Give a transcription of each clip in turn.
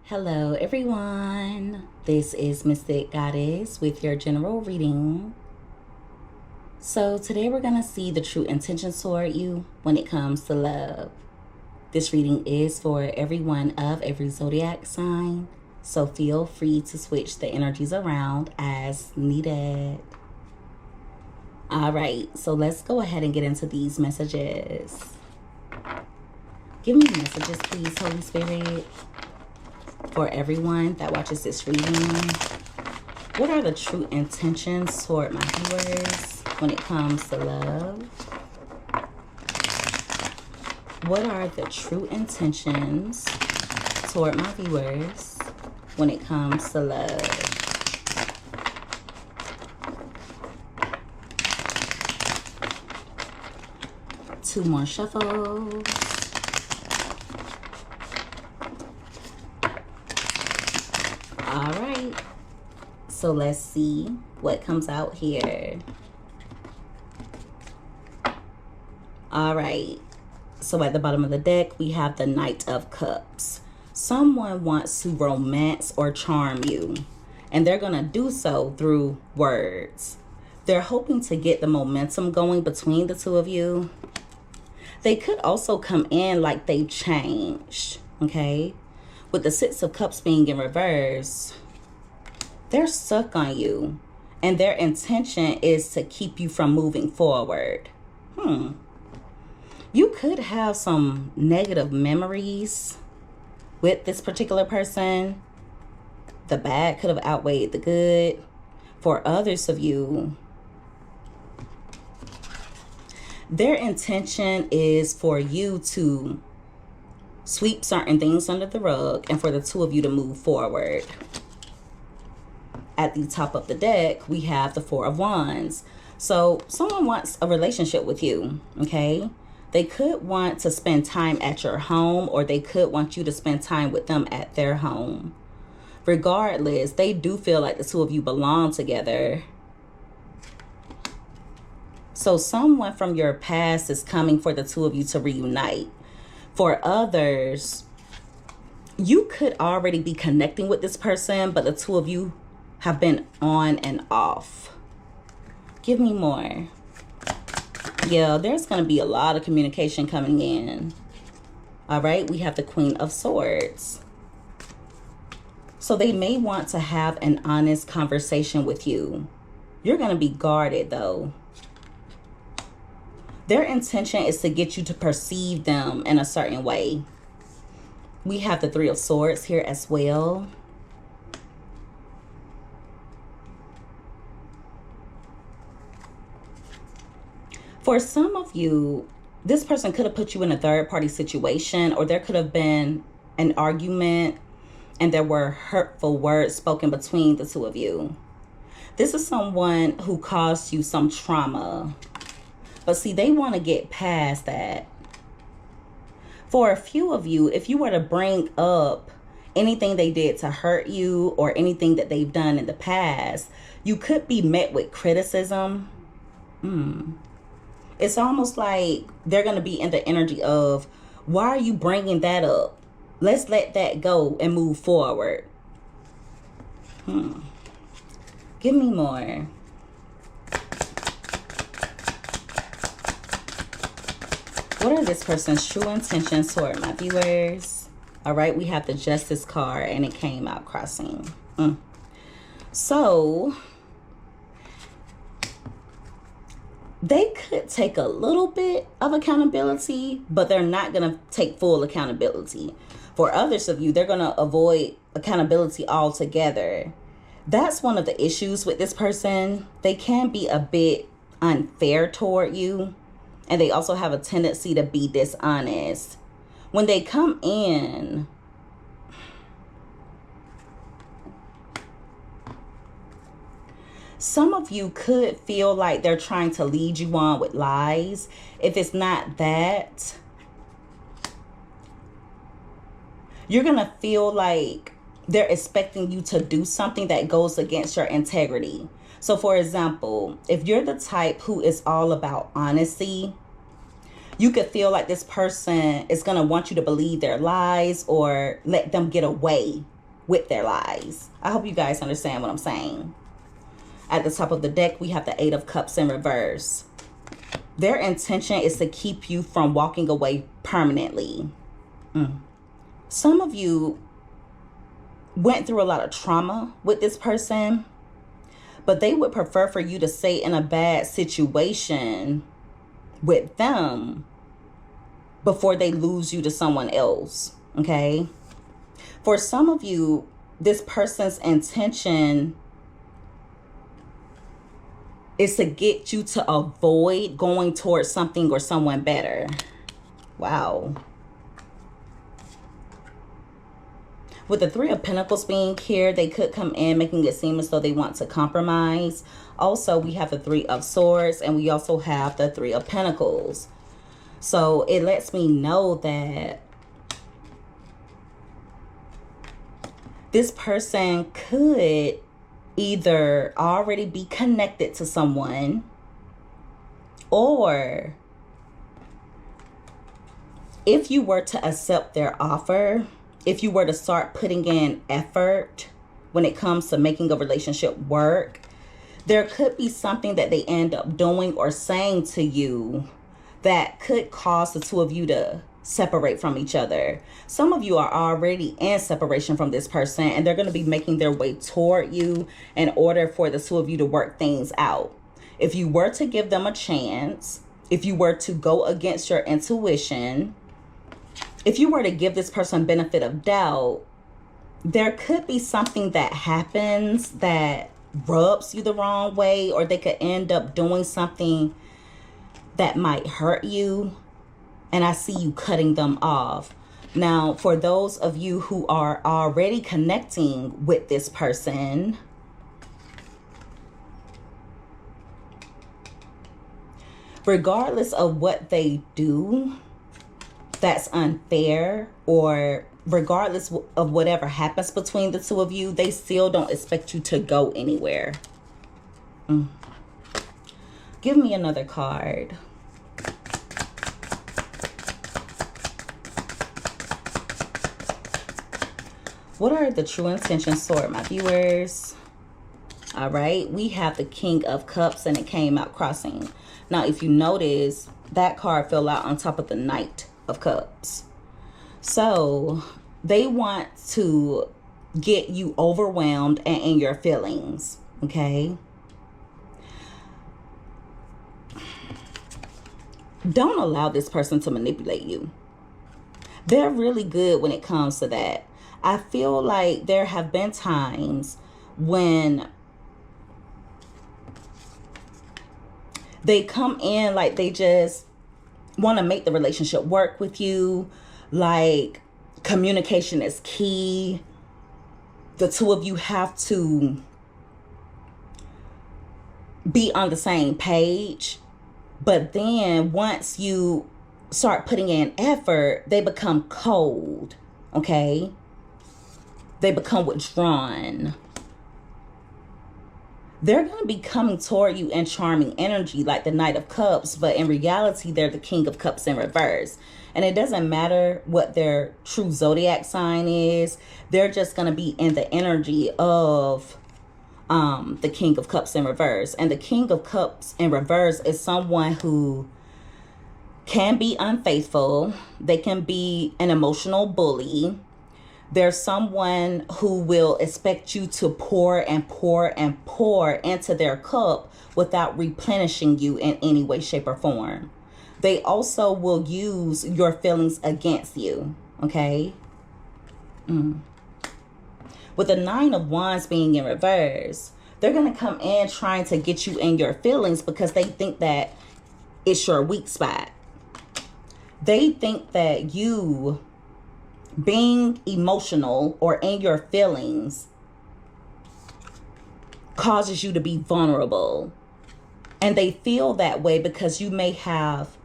Hello everyone, this is Mystic Goddess with your general reading. So today we're going to see the true intentions toward you when it comes to love. This reading is for everyone of every zodiac sign, so feel free to switch the energies around as needed. Alright, so let's go ahead and get into these messages. Give me messages please, Holy Spirit. For everyone that watches this reading, what are the true intentions toward my viewers when it comes to love? What are the true intentions toward my viewers when it comes to love? Two more shuffles. All right, so let's see what comes out here. All right, so at the bottom of the deck, we have the Knight of Cups. Someone wants to romance or charm you, and they're going to do so through words. They're hoping to get the momentum going between the two of you. They could also come in like they've changed, okay? With the Six of Cups being in reverse, they're stuck on you. And their intention is to keep you from moving forward. You could have some negative memories with this particular person. The bad could have outweighed the good. For others of you, their intention is for you to sweep certain things under the rug and for the two of you to move forward. At the top of the deck, we have the Four of Wands. So someone wants a relationship with you, okay? They could want to spend time at your home, or they could want you to spend time with them at their home. Regardless, they do feel like the two of you belong together. So someone from your past is coming for the two of you to reunite. For others, you could already be connecting with this person, but the two of you have been on and off. Give me more. Yeah, there's going to be a lot of communication coming in. All right, we have the Queen of Swords. So they may want to have an honest conversation with you. You're going to be guarded, though. Their intention is to get you to perceive them in a certain way. We have the Three of Swords here as well. For some of you, this person could have put you in a third-party situation, or there could have been an argument and there were hurtful words spoken between the two of you. This is someone who caused you some trauma. But see, they want to get past that. For a few of you, if you were to bring up anything they did to hurt you or anything that they've done in the past, you could be met with criticism. It's almost like they're going to be in the energy of, why are you bringing that up? Let's let that go and move forward. Give me more. What are this person's true intentions toward my viewers? All right, we have the Justice card and it came out crossing. So they could take a little bit of accountability, but they're not going to take full accountability. For others of you, they're going to avoid accountability altogether. That's one of the issues with this person. They can be a bit unfair toward you. And they also have a tendency to be dishonest. When they come in, some of you could feel like they're trying to lead you on with lies. If it's not that, you're going to feel like they're expecting you to do something that goes against your integrity. So for example, if you're the type who is all about honesty, you could feel like this person is going to want you to believe their lies or let them get away with their lies. I hope you guys understand what I'm saying. At the top of the deck, we have the Eight of Cups in reverse. Their intention is to keep you from walking away permanently. Some of you went through a lot of trauma with this person, but they would prefer for you to stay in a bad situation with them before they lose you to someone else, okay? For some of you, this person's intention is to get you to avoid going towards something or someone better. Wow. With the Three of Pentacles being here, they could come in making it seem as though they want to compromise. Also, we have the Three of Swords, and we also have the Three of Pentacles. So it lets me know that this person could either already be connected to someone, or if you were to accept their offer, if you were to start putting in effort when it comes to making a relationship work, there could be something that they end up doing or saying to you that could cause the two of you to separate from each other. Some of you are already in separation from this person, and they're going to be making their way toward you in order for the two of you to work things out. If you were to give them a chance, if you were to go against your intuition, if you were to give this person benefit of doubt, there could be something that happens that rubs you the wrong way, or they could end up doing something that might hurt you, and I see you cutting them off. Now, for those of you who are already connecting with this person, regardless of what they do that's unfair, or regardless of whatever happens between the two of you, they still don't expect you to go anywhere. Give me another card. What are the true intentions toward my viewers? All right, we have the King of Cups, and it came out crossing. Now, if you notice, that card fell out on top of the Knight of Cups. So they want to get you overwhelmed and in your feelings, okay? Don't allow this person to manipulate you. They're really good when it comes to that. I feel like there have been times when they come in like they just want to make the relationship work with you. Like, communication is key. The two of you have to be on the same page. But then once you start putting in effort, they become cold, okay? They become withdrawn. They're going to be coming toward you in charming energy like the Knight of Cups, but in reality, they're the King of Cups in reverse. And it doesn't matter what their true zodiac sign is. They're just going to be in the energy of the King of Cups in reverse. And the King of Cups in reverse is someone who can be unfaithful. They can be an emotional bully. There's someone who will expect you to pour and pour and pour into their cup without replenishing you in any way, shape, or form. They also will use your feelings against you, okay? With the Nine of Wands being in reverse, they're going to come in trying to get you in your feelings because they think that it's your weak spot. They think that you being emotional or in your feelings causes you to be vulnerable. And they feel that way because you may have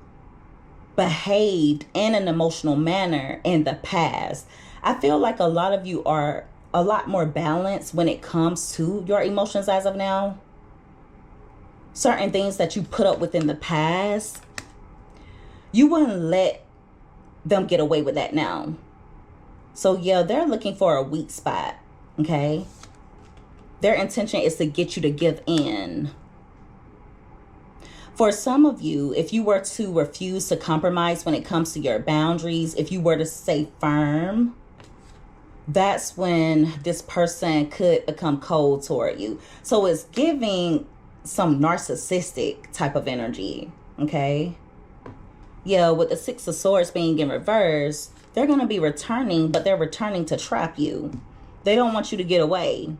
behaved in an emotional manner in the past. I feel like a lot of you are a lot more balanced when it comes to your emotions as of now. Certain things that you put up with in the past, you wouldn't let them get away with that now. So yeah, they're looking for a weak spot. Okay? Their intention is to get you to give in. For some of you, if you were to refuse to compromise when it comes to your boundaries, if you were to stay firm, that's when this person could become cold toward you. So it's giving some narcissistic type of energy, okay? Yeah, with the Six of Swords being in reverse, they're going to be returning, but they're returning to trap you. They don't want you to get away.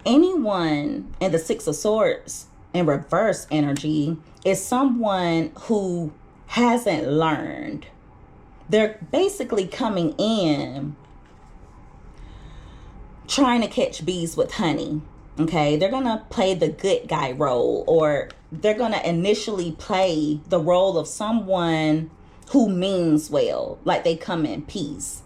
Anyone in the Six of Swords in reverse energy is someone who hasn't learned. They're basically coming in trying to catch bees with honey. Okay, they're going to play the good guy role, or they're going to initially play the role of someone who means well, like they come in peace.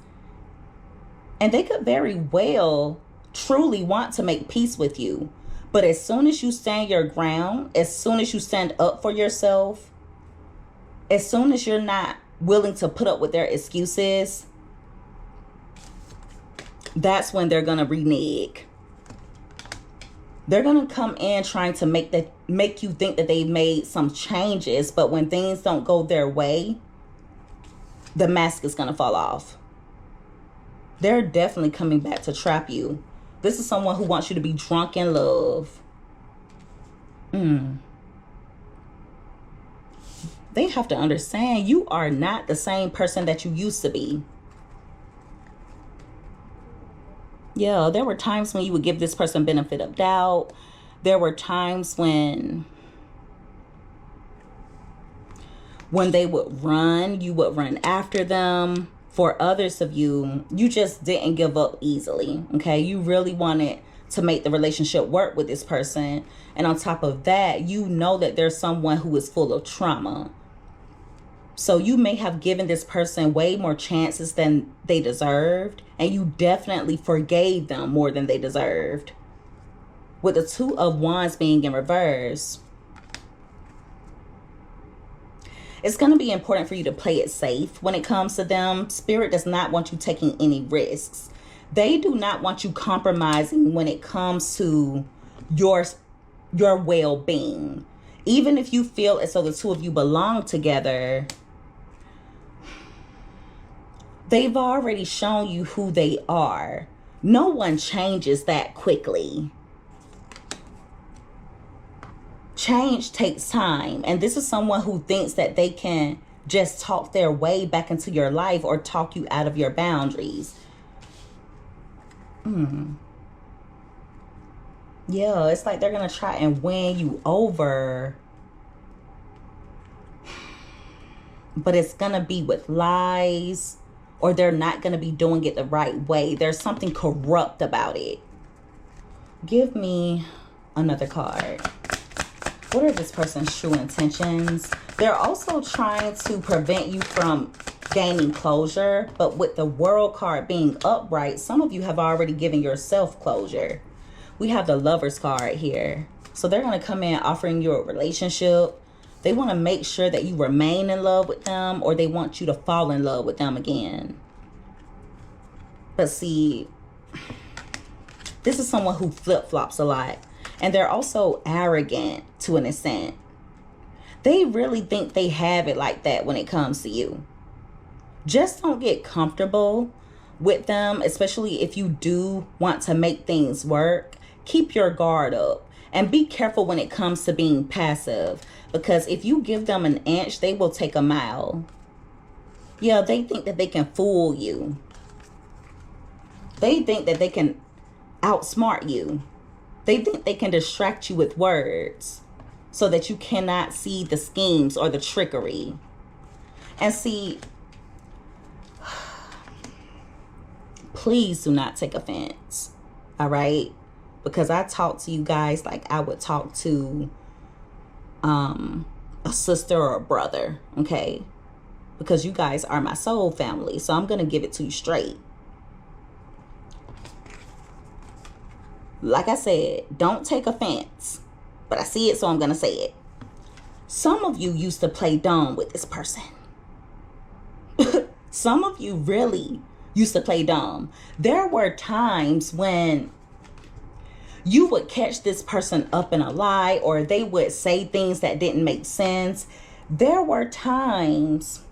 And they could very well truly want to make peace with you. But as soon as you stand your ground, as soon as you stand up for yourself, as soon as you're not willing to put up with their excuses, that's when they're going to renege. They're going to come in trying to make you think that they've made some changes, but when things don't go their way, the mask is going to fall off. They're definitely coming back to trap you. This is someone who wants you to be drunk in love. They have to understand you are not the same person that you used to be. Yeah, there were times when you would give this person benefit of doubt. There were times when they would run, you would run after them. For others of you, you just didn't give up easily, okay? You really wanted to make the relationship work with this person. And on top of that, you know that there's someone who is full of trauma. So you may have given this person way more chances than they deserved. And you definitely forgave them more than they deserved. With the Two of Wands being in reverse, it's going to be important for you to play it safe when it comes to them. Spirit does not want you taking any risks. They do not want you compromising when it comes to your well-being. Even if you feel as though the two of you belong together, they've already shown you who they are. No one changes that quickly. Change takes time. And this is someone who thinks that they can just talk their way back into your life or talk you out of your boundaries. Yeah, it's like they're going to try and win you over. But it's going to be with lies, or they're not going to be doing it the right way. There's something corrupt about it. Give me another card. What are this person's true intentions? They're also trying to prevent you from gaining closure. But with the World card being upright, some of you have already given yourself closure. We have the Lovers card here. So they're going to come in offering you a relationship. They want to make sure that you remain in love with them, or they want you to fall in love with them again. But see, this is someone who flip-flops a lot. And they're also arrogant to an extent. They really think they have it like that when it comes to you. Just don't get comfortable with them, especially if you do want to make things work. Keep your guard up and be careful when it comes to being passive, because if you give them an inch, they will take a mile. Yeah, they think that they can fool you. They think that they can outsmart you. They think they can distract you with words so that you cannot see the schemes or the trickery. And see, please do not take offense, all right? Because I talk to you guys like I would talk to a sister or a brother, okay? Because you guys are my soul family, so I'm going to give it to you straight. Like I said, don't take offense, but I see it, so I'm going to say it. Some of you used to play dumb with this person. Some of you really used to play dumb. There were times when you would catch this person up in a lie, or they would say things that didn't make sense. There were times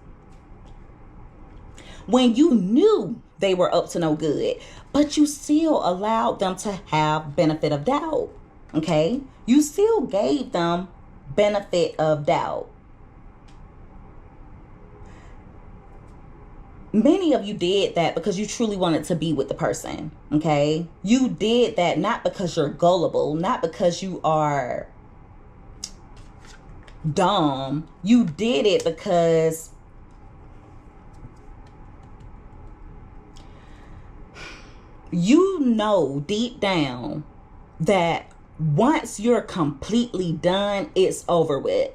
when you knew they were up to no good, but you still allowed them to have benefit of doubt. Okay? You still gave them benefit of doubt. Many of you did that because you truly wanted to be with the person. Okay? You did that not because you're gullible, not because you are dumb. You did it because you know deep down that once you're completely done, it's over with.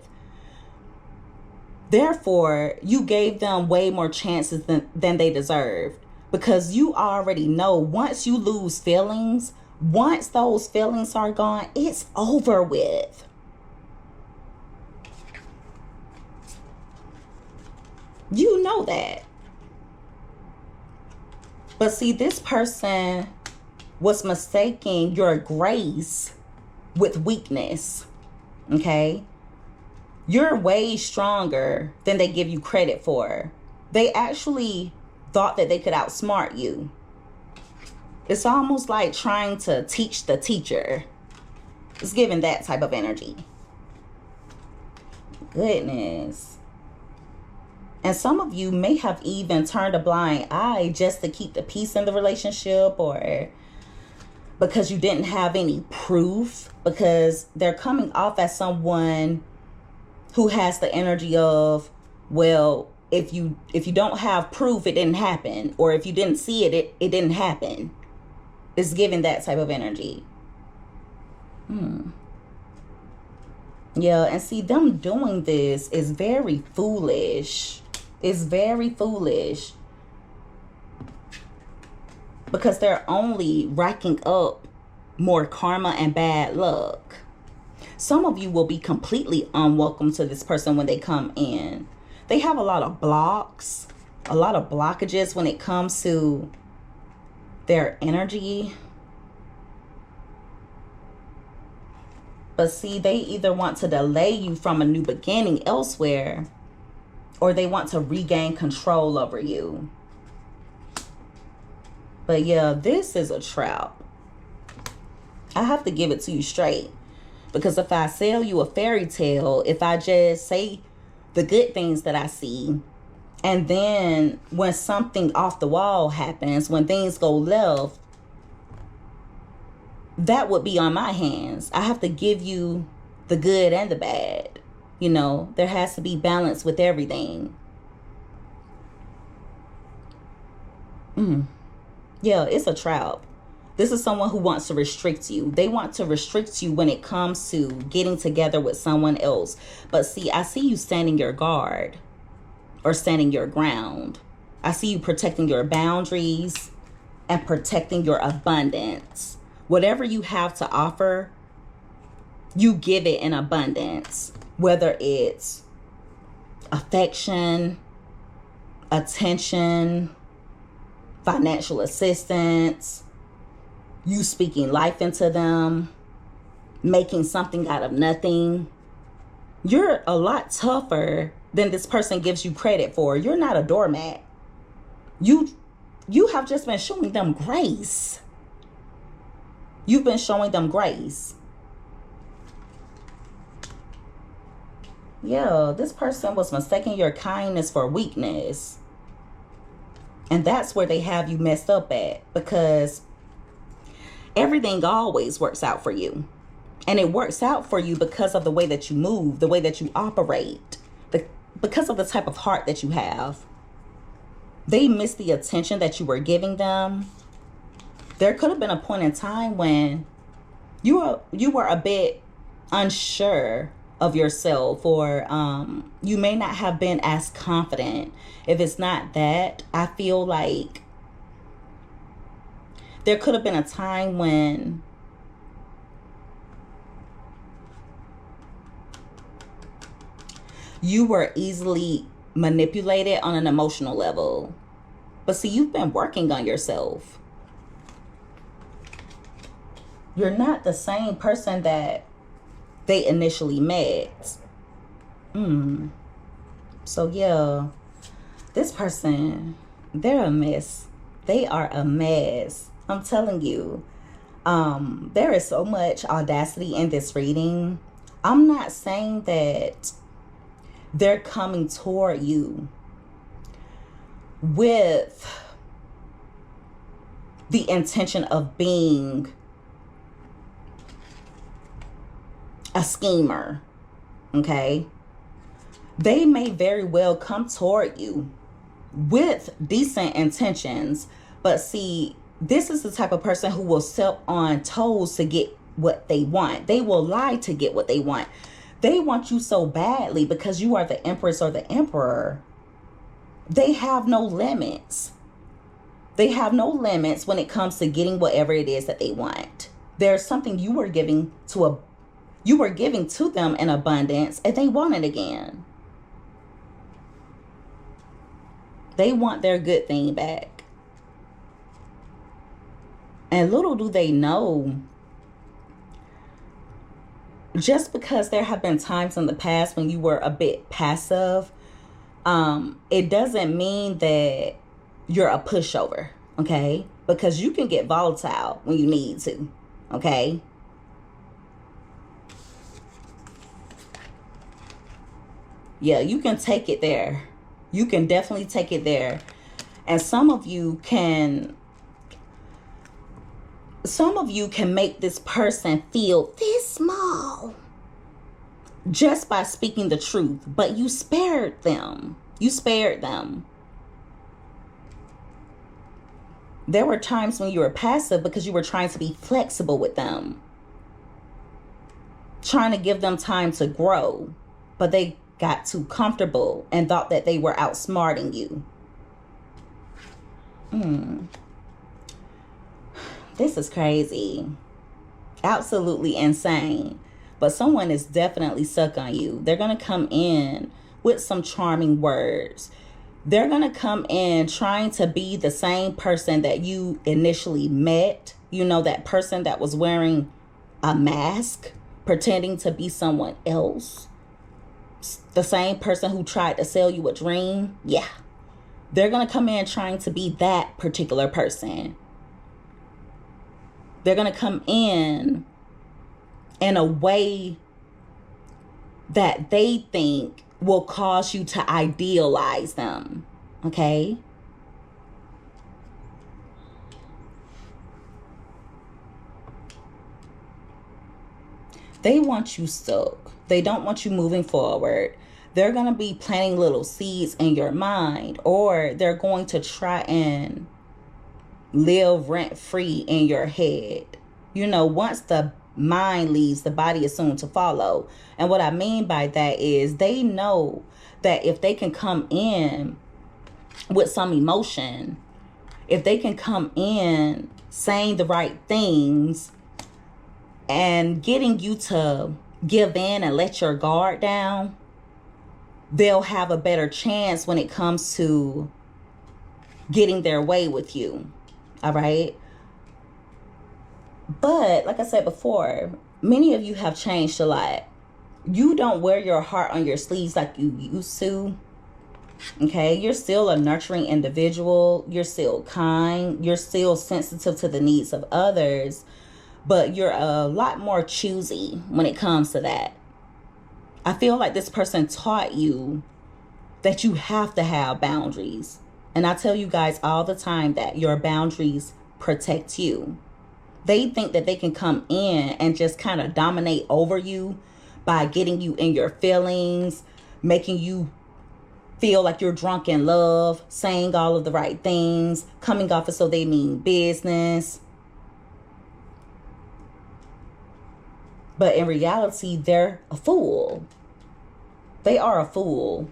Therefore, you gave them way more chances than they deserved, because you already know once you lose feelings, once those feelings are gone, it's over with. You know that. But see, this person was mistaking your grace with weakness. Okay? You're way stronger than they give you credit for. They actually thought that they could outsmart you. It's almost like trying to teach the teacher. It's giving that type of energy. Goodness. And some of you may have even turned a blind eye just to keep the peace in the relationship, or because you didn't have any proof, because they're coming off as someone who has the energy of, well, if you don't have proof, it didn't happen. Or if you didn't see it, it didn't happen. It's giving that type of energy. Yeah, and see, them doing this is very foolish. It's very foolish. Because they're only racking up more karma and bad luck. Some of you will be completely unwelcome to this person when they come in. They have a lot of blocks, a lot of blockages when it comes to their energy. But see, they either want to delay you from a new beginning elsewhere, or they want to regain control over you. But yeah, this is a trap. I have to give it to you straight. Because if I sell you a fairy tale, if I just say the good things that I see, and then when something off the wall happens, when things go left, that would be on my hands. I have to give you the good and the bad. You know, there has to be balance with everything. Yeah, it's a trap. This is someone who wants to restrict you. They want to restrict you when it comes to getting together with someone else. But see, I see you standing your guard or standing your ground. I see you protecting your boundaries and protecting your abundance. Whatever you have to offer, you give it in abundance. Whether it's affection, attention, financial assistance, you speaking life into them, making something out of nothing. You're a lot tougher than this person gives you credit for. You're not a doormat. You have just been showing them grace. You've been showing them grace. Yeah, this person was mistaking your kindness for weakness. And that's where they have you messed up at, because everything always works out for you. And it works out for you because of the way that you move, the way that you operate, because of the type of heart that you have. They missed the attention that you were giving them. There could have been a point in time when you were a bit unsure of yourself, or you may not have been as confident. If it's not that, I feel like there could have been a time when you were easily manipulated on an emotional level. But see, you've been working on yourself. You're not the same person that they initially met. So yeah, this person, they're a mess. They are a mess. I'm telling you. There is so much audacity in this reading. I'm not saying that they're coming toward you with the intention of being a schemer, okay? They may very well come toward you with decent intentions, but see, this is the type of person who will step on toes to get what they want. They will lie to get what they want. They want you so badly because you are the empress or the emperor. They have no limits. They have no limits when it comes to getting whatever it is that they want. There's something you were giving to them in abundance, and they want it again. They want their good thing back. And little do they know, just because there have been times in the past when you were a bit passive, it doesn't mean that you're a pushover, okay? Because you can get volatile when you need to, okay? Yeah, you can take it there. You can definitely take it there. And some of you can make this person feel this small just by speaking the truth, but you spared them. You spared them. There were times when you were passive because you were trying to be flexible with them, trying to give them time to grow, but they got too comfortable and thought that they were outsmarting you. This is crazy. Absolutely insane. But someone is definitely stuck on you. They're going to come in with some charming words. They're going to come in trying to be the same person that you initially met. You know, that person that was wearing a mask, pretending to be someone else. The same person who tried to sell you a dream. Yeah. They're going to come in trying to be that particular person. They're going to come in a way that they think will cause you to idealize them. Okay? They want you stuck. They don't want you moving forward. They're going to be planting little seeds in your mind, or they're going to try and live rent-free in your head. You know, once the mind leaves, the body is soon to follow. And what I mean by that is they know that if they can come in with some emotion, if they can come in saying the right things and getting you to give in and let your guard down, they'll have a better chance when it comes to getting their way with you. All right. But like I said before, many of you have changed a lot. You don't wear your heart on your sleeves like you used to. Okay. You're still a nurturing individual. You're still kind. You're still sensitive to the needs of others. But you're a lot more choosy when it comes to that. I feel like this person taught you that you have to have boundaries. And I tell you guys all the time that your boundaries protect you. They think that they can come in and just kind of dominate over you by getting you in your feelings, making you feel like you're drunk in love, saying all of the right things, coming off as so they mean business. But in reality, they're a fool. They are a fool.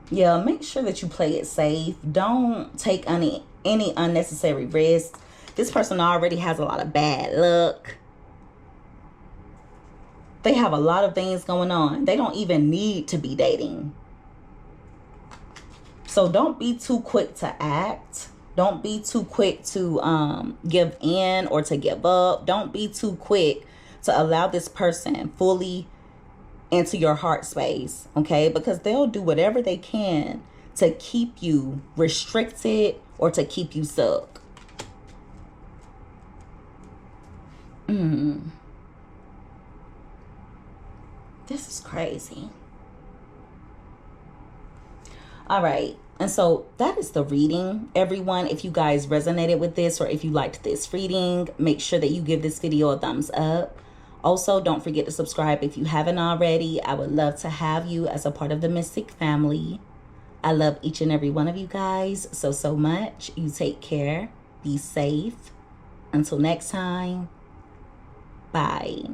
Yeah, make sure that you play it safe. Don't take any unnecessary risks. This person already has a lot of bad luck. They have a lot of things going on. They don't even need to be dating. So don't be too quick to act. Don't be too quick to give in or to give up. Don't be too quick to allow this person fully into your heart space, okay? Because they'll do whatever they can to keep you restricted or to keep you stuck. This is crazy. All right. And so that is the reading, everyone. If you guys resonated with this or if you liked this reading, make sure that you give this video a thumbs up. Also, don't forget to subscribe if you haven't already. I would love to have you as a part of the Mystic family. I love each and every one of you guys so much. You take care. Be safe. Until next time. Bye.